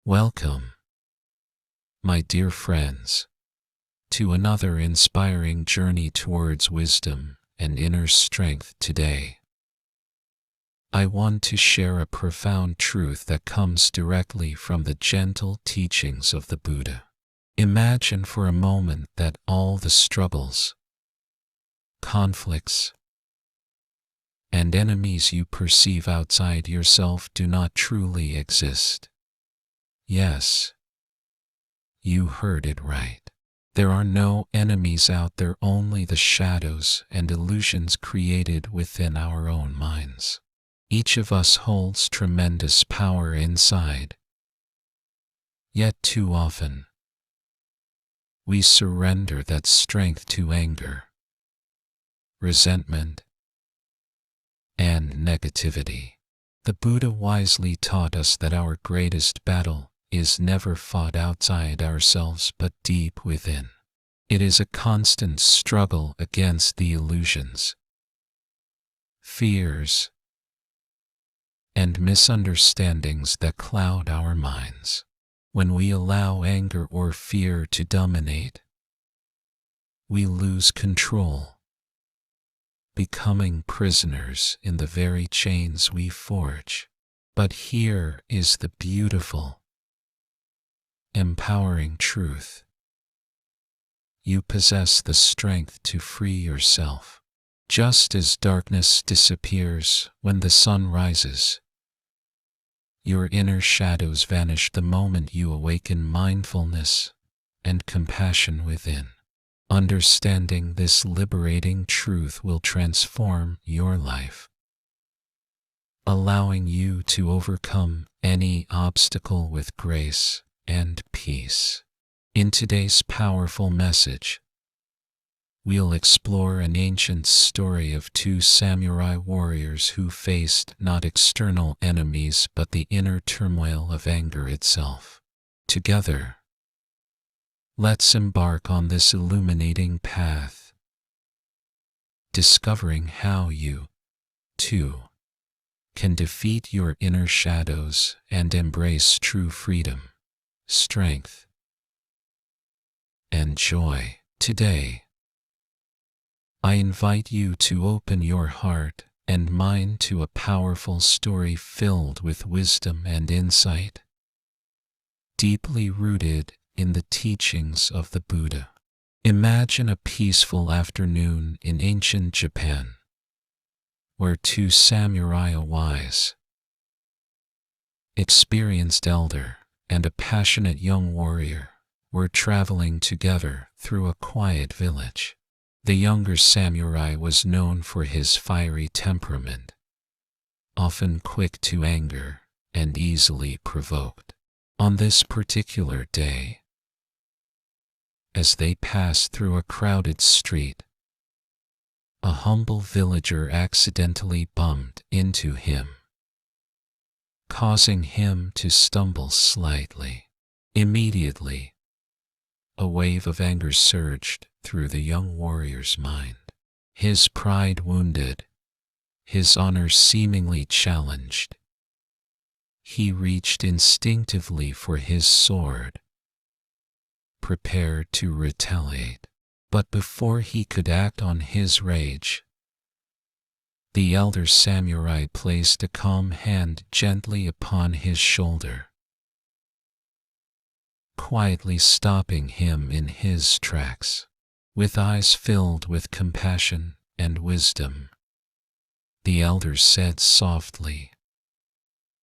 Welcome, my dear friends, to another inspiring journey towards wisdom and inner strength today. I want to share a profound truth that comes directly from the gentle teachings of the Buddha. Imagine for a moment that all the struggles, conflicts, and enemies you perceive outside yourself do not truly exist. Yes, you heard it right. There are no enemies out there, only the shadows and illusions created within our own minds. Each of us holds tremendous power inside. Yet too often, we surrender that strength to anger, resentment, and negativity. The Buddha wisely taught us that our greatest battle is never fought outside ourselves but deep within. It is a constant struggle against the illusions, fears, and misunderstandings that cloud our minds. When we allow anger or fear to dominate, we lose control, becoming prisoners in the very chains we forge. But here is the beautiful, empowering truth. You possess the strength to free yourself. Just as darkness disappears when the sun rises, your inner shadows vanish the moment you awaken mindfulness and compassion within. Understanding this liberating truth will transform your life, allowing you to overcome any obstacle with grace and peace. In today's powerful message, we'll explore an ancient story of two samurai warriors who faced not external enemies but the inner turmoil of anger itself. Together, let's embark on this illuminating path, discovering how you, too, can defeat your inner shadows and embrace true freedom, strength, and joy. Today, I invite you to open your heart and mind to a powerful story filled with wisdom and insight, deeply rooted in the teachings of the Buddha. Imagine a peaceful afternoon in ancient Japan, where two samurai, a wise, experienced elder, and a passionate young warrior, were traveling together through a quiet village. The younger samurai was known for his fiery temperament, often quick to anger and easily provoked. On this particular day, as they passed through a crowded street, a humble villager accidentally bumped into him, causing him to stumble slightly. Immediately, a wave of anger surged through the young warrior's mind. His pride wounded, his honor seemingly challenged, he reached instinctively for his sword, prepared to retaliate. But before he could act on his rage, the elder samurai placed a calm hand gently upon his shoulder, quietly stopping him in his tracks. With eyes filled with compassion and wisdom, the elder said softly,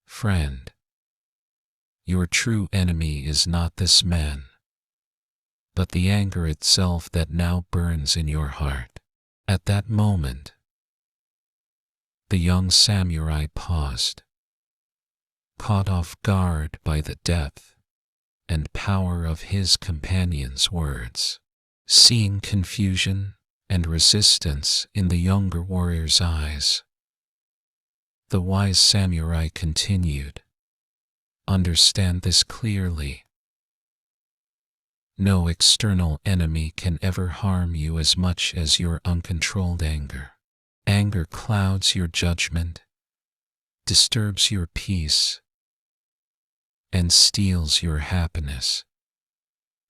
"Friend, your true enemy is not this man, but the anger itself that now burns in your heart." At that moment, the young samurai paused, caught off guard by the depth and power of his companion's words. Seeing confusion and resistance in the younger warrior's eyes, the wise samurai continued, "Understand this clearly. No external enemy can ever harm you as much as your uncontrolled anger. Anger clouds your judgment, disturbs your peace, and steals your happiness.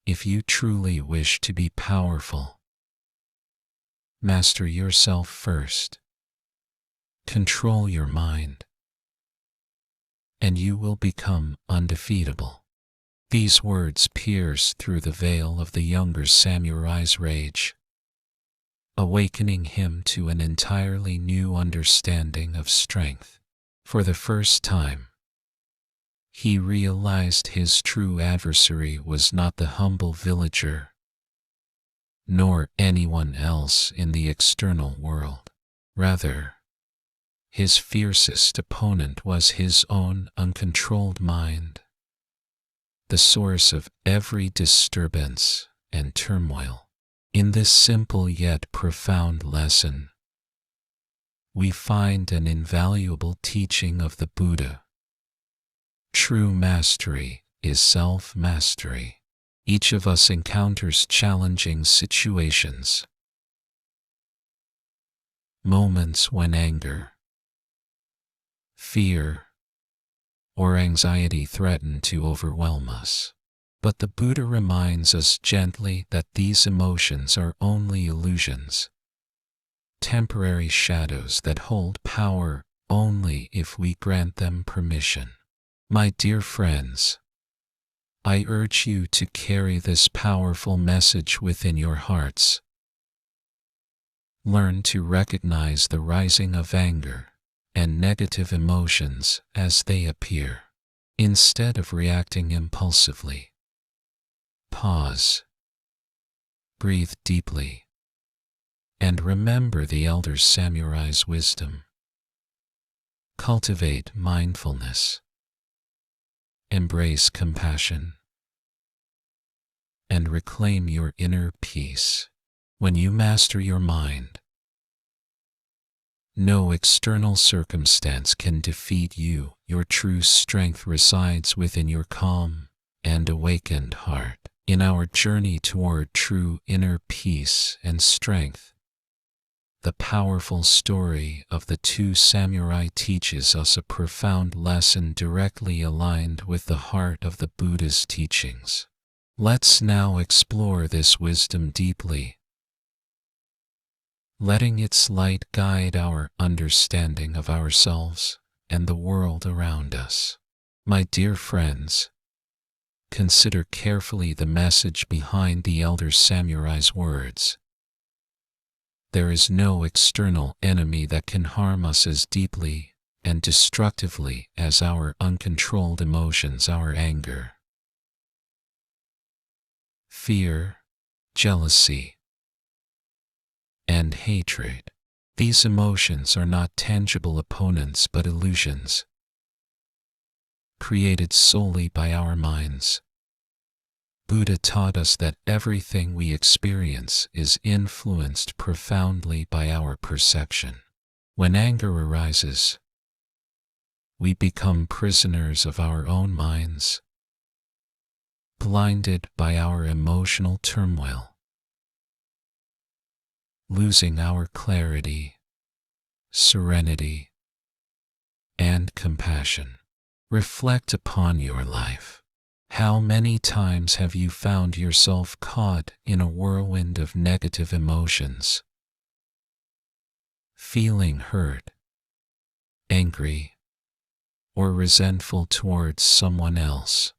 If you truly wish to be powerful, master yourself first. Control your mind, and you will become undefeatable. These words pierced through the veil of the younger samurai's rage, awakening him to an entirely new understanding of strength. For the first time, he realized his true adversary was not the humble villager, nor anyone else in the external world. Rather, his fiercest opponent was his own uncontrolled mind, the source of every disturbance and turmoil. In this simple yet profound lesson, we find an invaluable teaching of the Buddha. True mastery is self-mastery. Each of us encounters challenging situations, moments when anger, fear, or anxiety threaten to overwhelm us. But the Buddha reminds us gently that these emotions are only illusions, temporary shadows that hold power only if we grant them permission. My dear friends, I urge you to carry this powerful message within your hearts. Learn to recognize the rising of anger and negative emotions as they appear. Instead of reacting impulsively, pause, breathe deeply, and remember the elder samurai's wisdom. Cultivate mindfulness, embrace compassion, and reclaim your inner peace. When you master your mind, no external circumstance can defeat you. Your true strength resides within your calm and awakened heart. In our journey toward true inner peace and strength, the powerful story of the two samurai teaches us a profound lesson directly aligned with the heart of the Buddhist teachings. Let's now explore this wisdom deeply, letting its light guide our understanding of ourselves and the world around us. My dear friends, consider carefully the message behind the elder samurai's words. There is no external enemy that can harm us as deeply and destructively as our uncontrolled emotions, our anger, fear, jealousy, and hatred. These emotions are not tangible opponents but illusions, created solely by our minds. Buddha taught us that everything we experience is influenced profoundly by our perception. When anger arises, we become prisoners of our own minds, blinded by our emotional turmoil, losing our clarity, serenity, and compassion. Reflect upon your life. How many times have you found yourself caught in a whirlwind of negative emotions, feeling hurt, angry, or resentful towards someone else,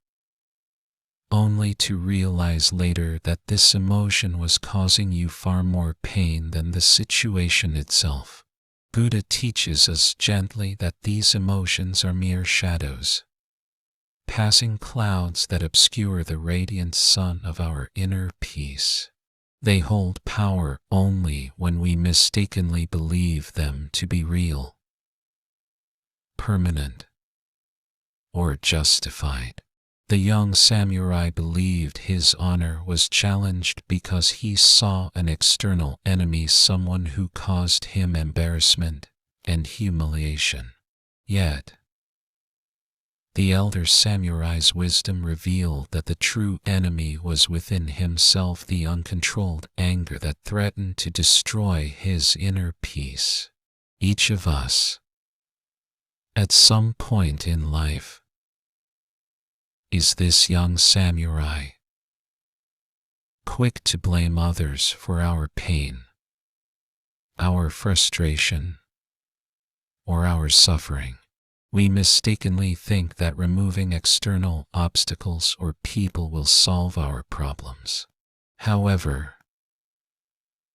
only to realize later that this emotion was causing you far more pain than the situation itself? Buddha teaches us gently that these emotions are mere shadows, passing clouds that obscure the radiant sun of our inner peace. They hold power only when we mistakenly believe them to be real, permanent, or justified. The young samurai believed his honor was challenged because he saw an external enemy, someone who caused him embarrassment and humiliation. Yet, the elder samurai's wisdom revealed that the true enemy was within himself, the uncontrolled anger that threatened to destroy his inner peace. Each of us, at some point in life, is this young samurai, quick to blame others for our pain, our frustration, or our suffering. We mistakenly think that removing external obstacles or people will solve our problems. However,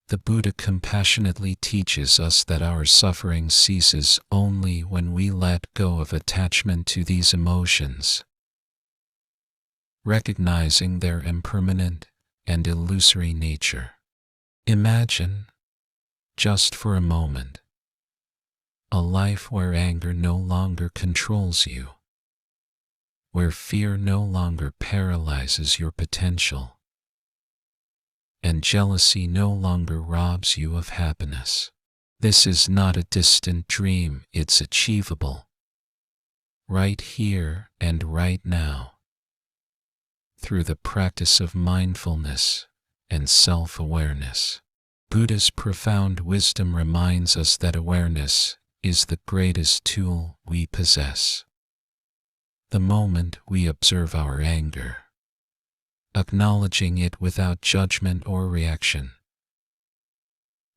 the Buddha compassionately teaches us that our suffering ceases only when we let go of attachment to these emotions, recognizing their impermanent and illusory nature. Imagine, just for a moment, a life where anger no longer controls you, where fear no longer paralyzes your potential, and jealousy no longer robs you of happiness. This is not a distant dream, it's achievable, right here and right now, through the practice of mindfulness and self-awareness. Buddha's profound wisdom reminds us that awareness is the greatest tool we possess. The moment we observe our anger, acknowledging it without judgment or reaction,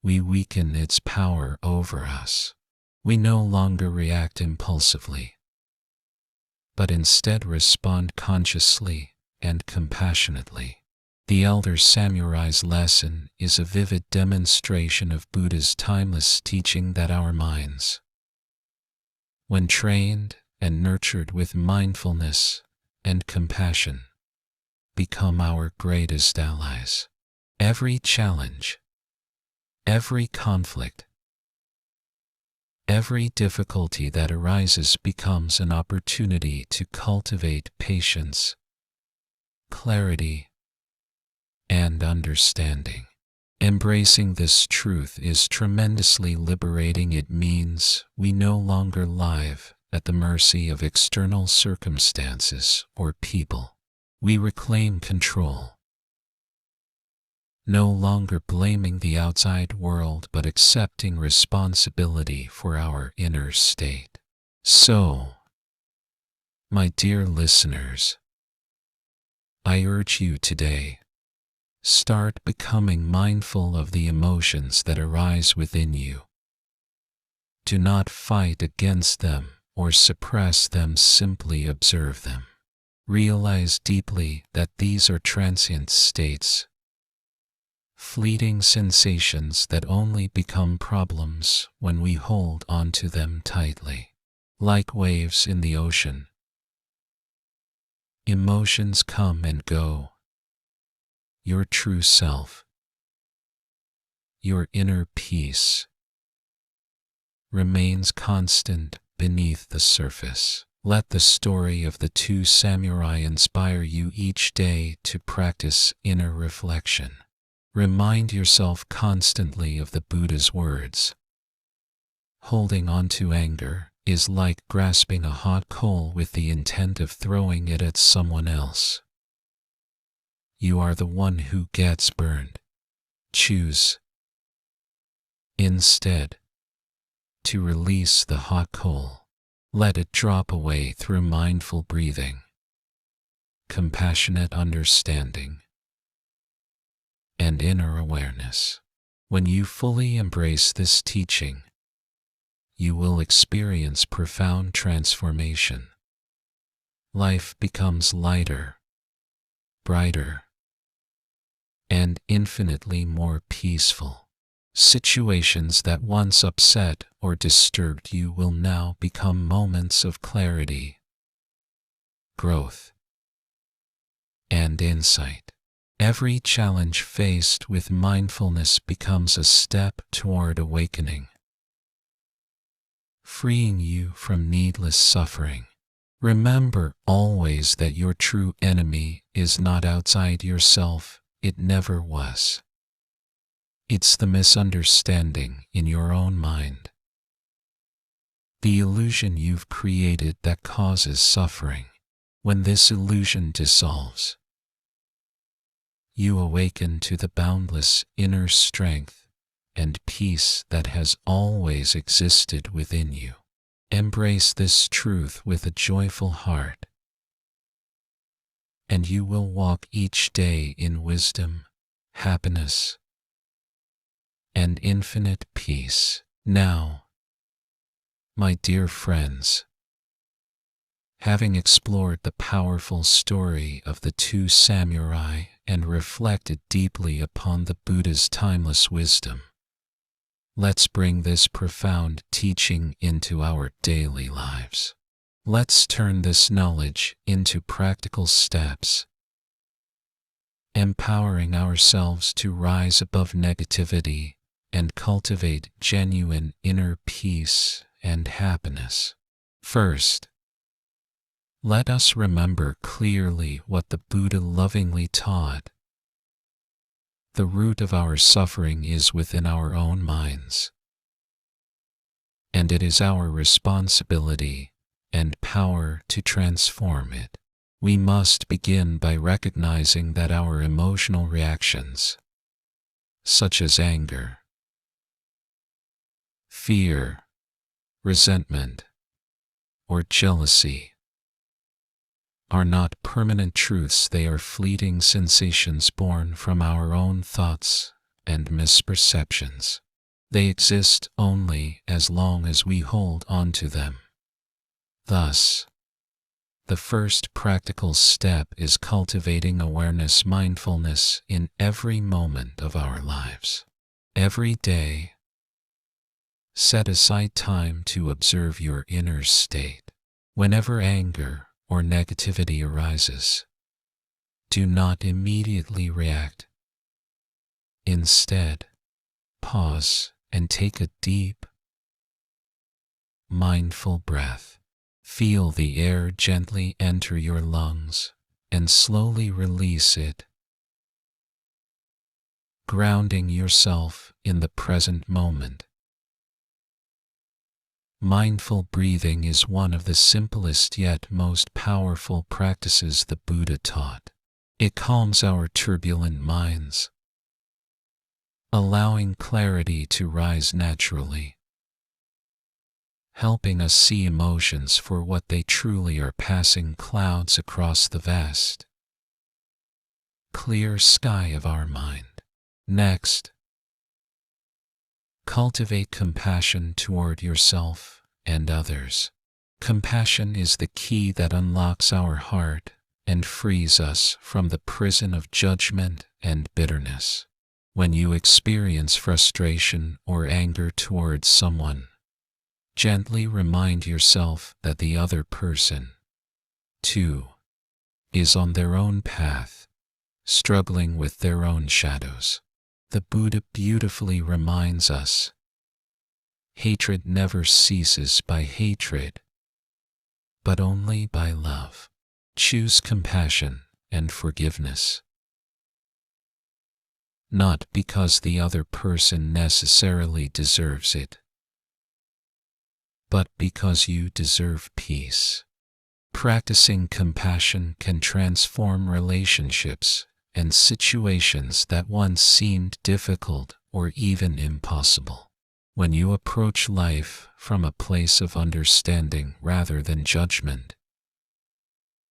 we weaken its power over us. We no longer react impulsively, but instead respond consciously and compassionately. The elder samurai's lesson is a vivid demonstration of Buddha's timeless teaching that our minds, when trained and nurtured with mindfulness and compassion, become our greatest allies. Every challenge, every conflict, every difficulty that arises becomes an opportunity to cultivate patience, clarity, and understanding. Embracing this truth is tremendously liberating. It means we no longer live at the mercy of external circumstances or people. We reclaim control, no longer blaming the outside world but accepting responsibility for our inner state. So, my dear listeners, I urge you today, start becoming mindful of the emotions that arise within you. Do not fight against them or suppress them, simply observe them. Realize deeply that these are transient states, fleeting sensations that only become problems when we hold onto them tightly. Like waves in the ocean, emotions come and go. Your true self, your inner peace, remains constant beneath the surface. Let the story of the two samurai inspire you each day to practice inner reflection. Remind yourself constantly of the Buddha's words. Holding on to anger is like grasping a hot coal with the intent of throwing it at someone else. You are the one who gets burned. Choose, instead, to release the hot coal. Let it drop away through mindful breathing, compassionate understanding, and inner awareness. When you fully embrace this teaching, you will experience profound transformation. Life becomes lighter, brighter, and infinitely more peaceful. Situations that once upset or disturbed you will now become moments of clarity, growth, and insight. Every challenge faced with mindfulness becomes a step toward awakening, freeing you from needless suffering. Remember always that your true enemy is not outside yourself. It never was. It's the misunderstanding in your own mind, the illusion you've created that causes suffering. When this illusion dissolves, you awaken to the boundless inner strength and peace that has always existed within you. Embrace this truth with a joyful heart, and you will walk each day in wisdom, happiness, and infinite peace. Now, my dear friends, having explored the powerful story of the two samurai and reflected deeply upon the Buddha's timeless wisdom, let's bring this profound teaching into our daily lives. Let's turn this knowledge into practical steps, empowering ourselves to rise above negativity and cultivate genuine inner peace and happiness. First, let us remember clearly what the Buddha lovingly taught. The root of our suffering is within our own minds, and it is our responsibility and power to transform it. We must begin by recognizing that our emotional reactions, such as anger, fear, resentment, or jealousy, are not permanent truths. They are fleeting sensations born from our own thoughts and misperceptions. They exist only as long as we hold on to them. Thus, the first practical step is cultivating awareness, mindfulness in every moment of our lives. Every day, set aside time to observe your inner state. Whenever anger or negativity arises, do not immediately react. Instead, pause and take a deep, mindful breath. Feel the air gently enter your lungs and slowly release it, grounding yourself in the present moment. Mindful breathing is one of the simplest yet most powerful practices the Buddha taught. It calms our turbulent minds, allowing clarity to rise naturally, helping us see emotions for what they truly are, passing clouds across the vast, clear sky of our mind. Next, cultivate compassion toward yourself and others. Compassion is the key that unlocks our heart and frees us from the prison of judgment and bitterness. When you experience frustration or anger towards someone, gently remind yourself that the other person, too, is on their own path, struggling with their own shadows. The Buddha beautifully reminds us, hatred never ceases by hatred, but only by love. Choose compassion and forgiveness, not because the other person necessarily deserves it, but because you deserve peace. Practicing compassion can transform relationships and situations that once seemed difficult or even impossible. When you approach life from a place of understanding rather than judgment,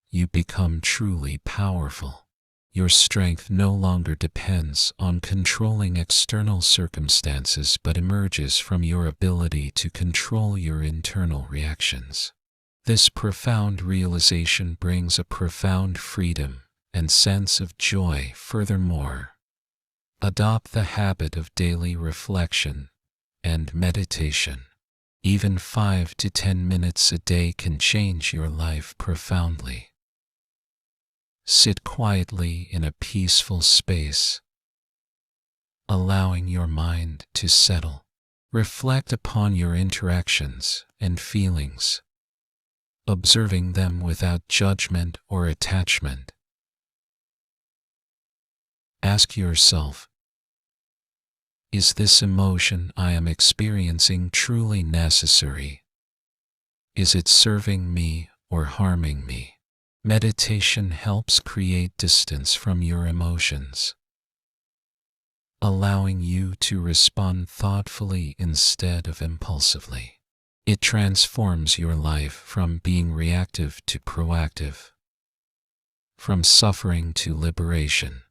you become truly powerful. Your strength no longer depends on controlling external circumstances but emerges from your ability to control your internal reactions. This profound realization brings a profound freedom and sense of joy. Furthermore, adopt the habit of daily reflection and meditation. Even 5 to 10 minutes a day can change your life profoundly. Sit quietly in a peaceful space, allowing your mind to settle. Reflect upon your interactions and feelings, observing them without judgment or attachment. Ask yourself, is this emotion I am experiencing truly necessary? Is it serving me or harming me? Meditation helps create distance from your emotions, allowing you to respond thoughtfully instead of impulsively. It transforms your life from being reactive to proactive, from suffering to liberation.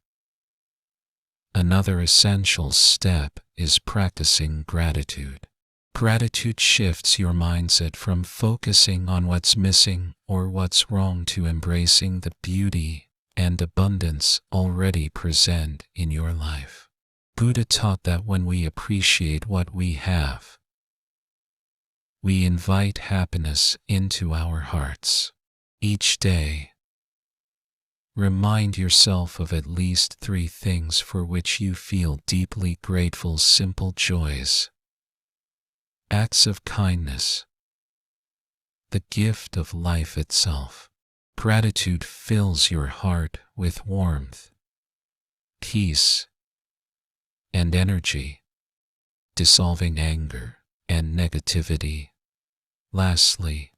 Another essential step is practicing gratitude. Gratitude shifts your mindset from focusing on what's missing or what's wrong to embracing the beauty and abundance already present in your life. Buddha taught that when we appreciate what we have, we invite happiness into our hearts. Each day, remind yourself of at least 3 things for which you feel deeply grateful: simple joys, acts of kindness, the gift of life itself. Gratitude fills your heart with warmth, peace, and energy, dissolving anger and negativity. Lastly,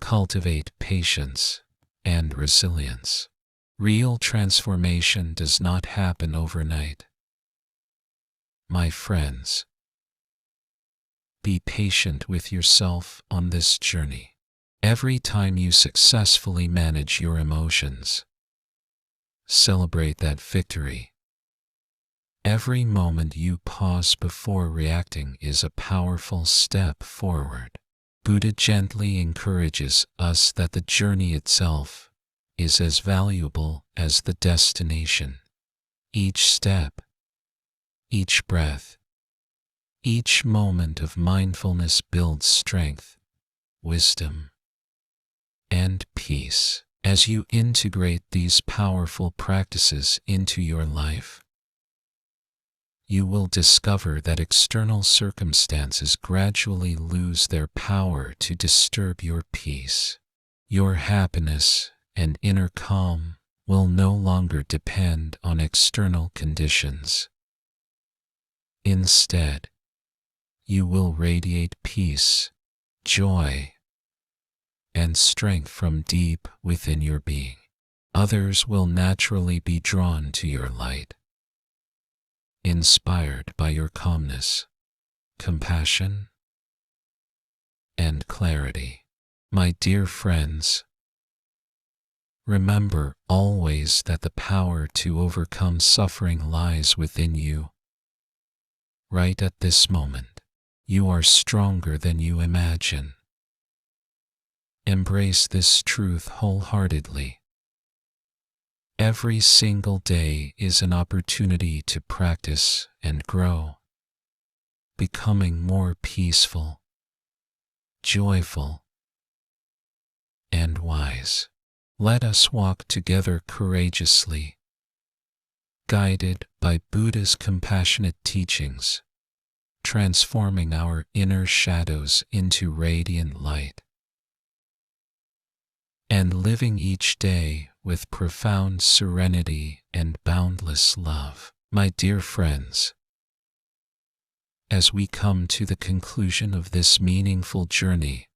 cultivate patience and resilience. Real transformation does not happen overnight. My friends, be patient with yourself on this journey. Every time you successfully manage your emotions, celebrate that victory. Every moment you pause before reacting is a powerful step forward. Buddha gently encourages us that the journey itself is as valuable as the destination. Each step, each breath, each moment of mindfulness builds strength, wisdom, and peace. As you integrate these powerful practices into your life, you will discover that external circumstances gradually lose their power to disturb your peace. Your happiness and inner calm will no longer depend on external conditions. Instead, you will radiate peace, joy, and strength from deep within your being. Others will naturally be drawn to your light, inspired by your calmness, compassion, and clarity. My dear friends, remember always that the power to overcome suffering lies within you. Right at this moment, you are stronger than you imagine. Embrace this truth wholeheartedly. Every single day is an opportunity to practice and grow, becoming more peaceful, joyful, and wise. Let us walk together courageously, guided by Buddha's compassionate teachings, transforming our inner shadows into radiant light, and living each day with profound serenity and boundless love. My dear friends, as we come to the conclusion of this meaningful journey,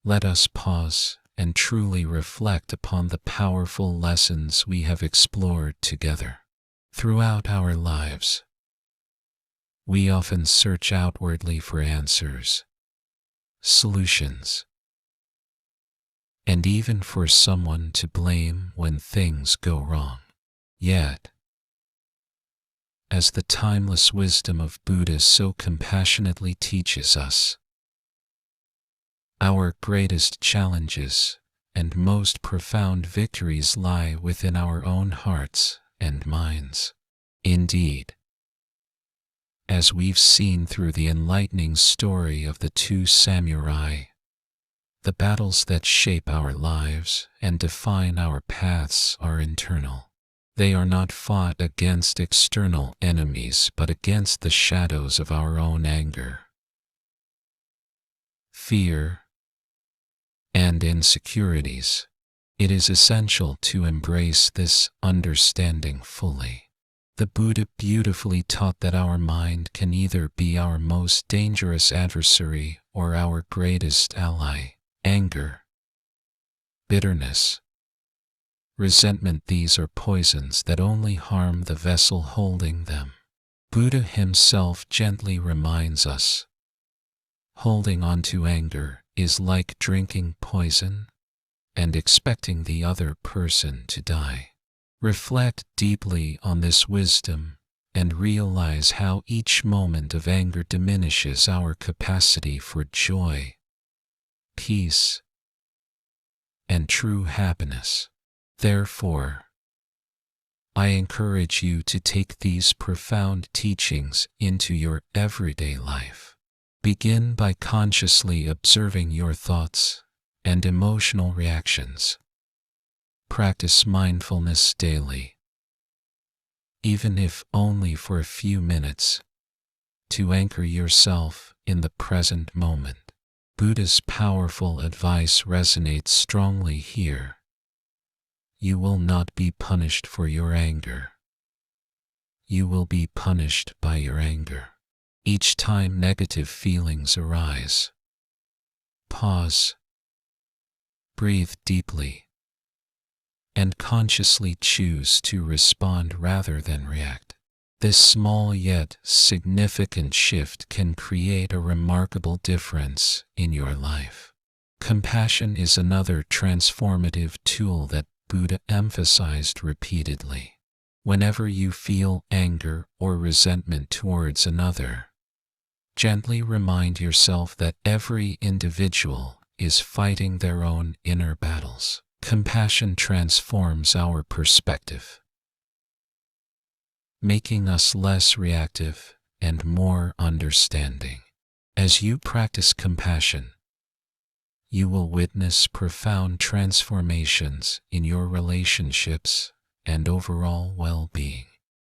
let us pause and truly reflect upon the powerful lessons we have explored together. Throughout our lives, we often search outwardly for answers, solutions, and even for someone to blame when things go wrong. Yet, as the timeless wisdom of Buddha so compassionately teaches us, our greatest challenges and most profound victories lie within our own hearts and minds. Indeed, as we've seen through the enlightening story of the 2 samurai, the battles that shape our lives and define our paths are internal. They are not fought against external enemies but against the shadows of our own anger, fear, and insecurities. It is essential to embrace this understanding fully. The Buddha beautifully taught that our mind can either be our most dangerous adversary or our greatest ally. Anger, bitterness, resentment, these are poisons that only harm the vessel holding them. Buddha himself gently reminds us, holding on to anger is like drinking poison, and expecting the other person to die. Reflect deeply on this wisdom and realize how each moment of anger diminishes our capacity for joy, peace, and true happiness. Therefore, I encourage you to take these profound teachings into your everyday life. Begin by consciously observing your thoughts and emotional reactions. Practice mindfulness daily, even if only for a few minutes, to anchor yourself in the present moment. Buddha's powerful advice resonates strongly here. You will not be punished for your anger. You will be punished by your anger. Each time negative feelings arise, pause, breathe deeply, and consciously choose to respond rather than react. This small yet significant shift can create a remarkable difference in your life. Compassion is another transformative tool that Buddha emphasized repeatedly. Whenever you feel anger or resentment towards another, gently remind yourself that every individual is fighting their own inner battles. Compassion transforms our perspective, making us less reactive and more understanding. As you practice compassion, you will witness profound transformations in your relationships and overall well-being.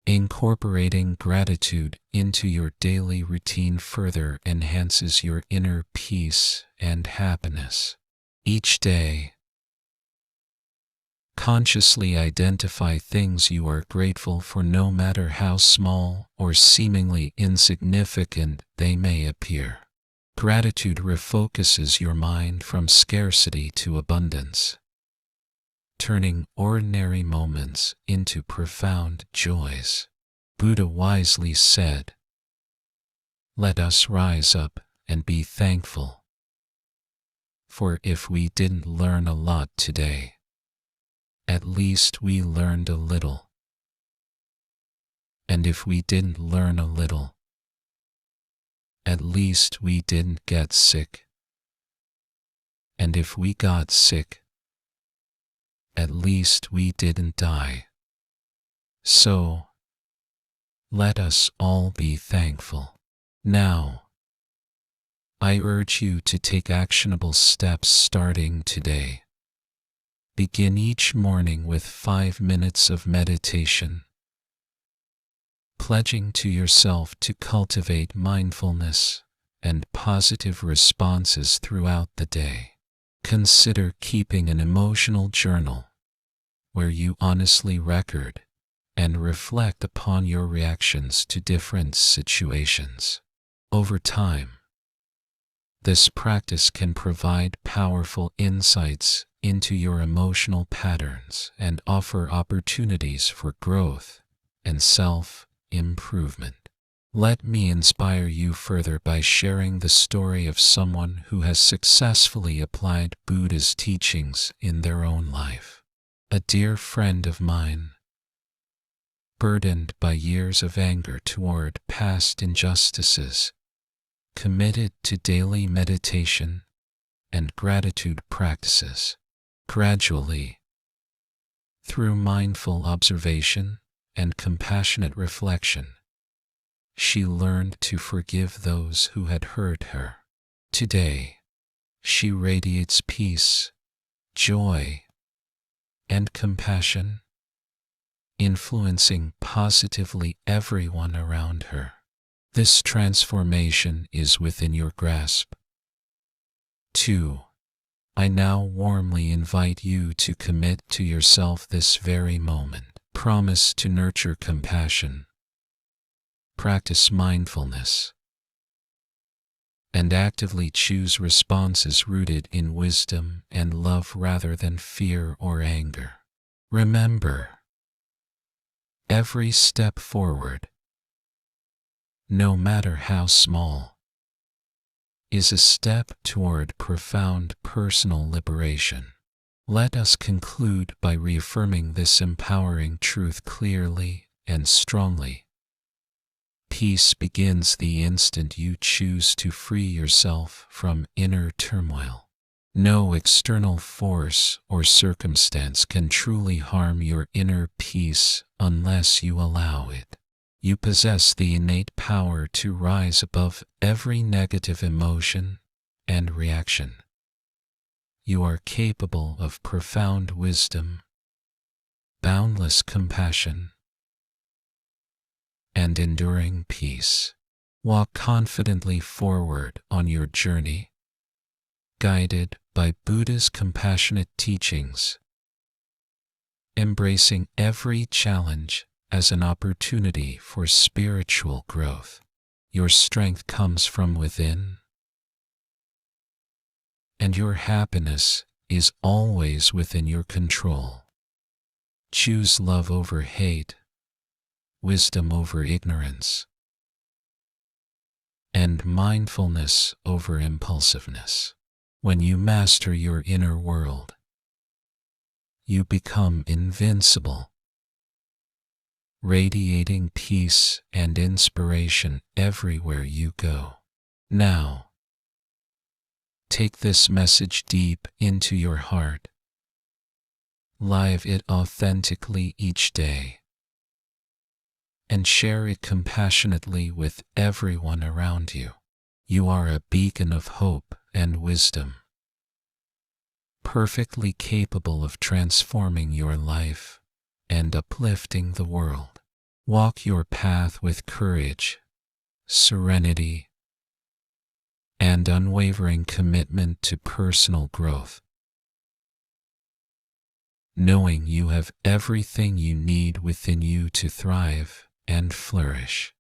Incorporating gratitude into your daily routine further enhances your inner peace and happiness. Each day, consciously identify things you are grateful for, no matter how small or seemingly insignificant they may appear. Gratitude refocuses your mind from scarcity to abundance, turning ordinary moments into profound joys. Buddha wisely said, "Let us rise up and be thankful. For if we didn't learn a lot today, at least we learned a little. And if we didn't learn a little, at least we didn't get sick. And if we got sick, at least we didn't die. So, let us all be thankful." Now, I urge you to take actionable steps starting today. Begin each morning with 5 minutes of meditation, pledging to yourself to cultivate mindfulness and positive responses throughout the day. Consider keeping an emotional journal where you honestly record and reflect upon your reactions to different situations. Over time, this practice can provide powerful insights into your emotional patterns and offer opportunities for growth and self-improvement. Let me inspire you further by sharing the story of someone who has successfully applied Buddha's teachings in their own life. A dear friend of mine, burdened by years of anger toward past injustices, committed to daily meditation and gratitude practices. Gradually, through mindful observation and compassionate reflection, she learned to forgive those who had hurt her. Today, she radiates peace, joy, and compassion, influencing positively everyone around her. This transformation is within your grasp. 2. I now warmly invite you to commit to yourself this very moment. Promise to nurture compassion, practice mindfulness, and actively choose responses rooted in wisdom and love rather than fear or anger. Remember, every step forward, no matter how small, is a step toward profound personal liberation. Let us conclude by reaffirming this empowering truth clearly and strongly. Peace begins the instant you choose to free yourself from inner turmoil. No external force or circumstance can truly harm your inner peace unless you allow it. You possess the innate power to rise above every negative emotion and reaction. You are capable of profound wisdom, boundless compassion, and enduring peace. Walk confidently forward on your journey, guided by Buddha's compassionate teachings, embracing every challenge as an opportunity for spiritual growth. Your strength comes from within, and your happiness is always within your control. Choose love over hate, wisdom over ignorance, and mindfulness over impulsiveness. When you master your inner world, you become invincible, radiating peace and inspiration everywhere you go. Now, take this message deep into your heart. Live it authentically each day, and share it compassionately with everyone around you. You are a beacon of hope and wisdom, perfectly capable of transforming your life and uplifting the world. Walk your path with courage, serenity, and unwavering commitment to personal growth, knowing you have everything you need within you to thrive and flourish.